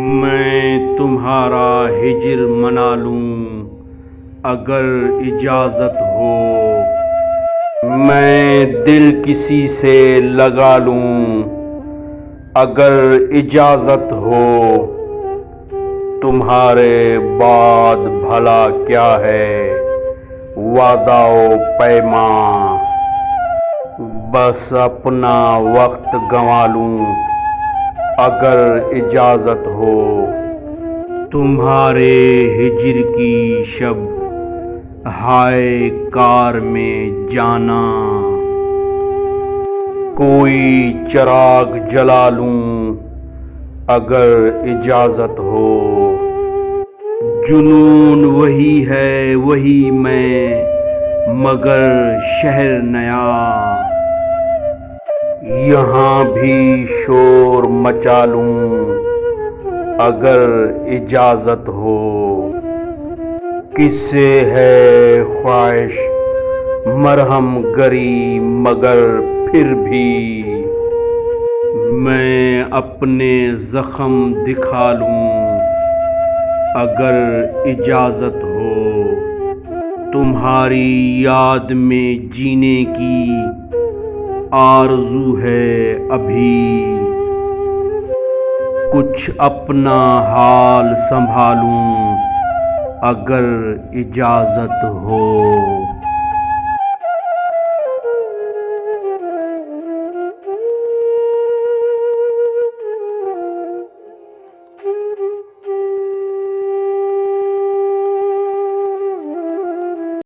میں تمہارا ہجر منا لوں اگر اجازت ہو، میں دل کسی سے لگا لوں اگر اجازت ہو، تمہارے بعد بھلا کیا ہے وعدہ و پیمان، بس اپنا وقت گنوا لوں اگر اجازت ہو، تمہارے ہجر کی شب ہائے کار میں جانا، کوئی چراغ جلا لوں اگر اجازت ہو، جنون وہی ہے وہی میں مگر شہر نیا، یہاں بھی شور مچا لوں اگر اجازت ہو، کس سے ہے خواہش مرہم گری مگر پھر بھی میں اپنے زخم دکھا لوں اگر اجازت ہو، تمہاری یاد میں جینے کی آرزو ہے ابھی، کچھ اپنا حال سنبھالوں اگر اجازت ہو۔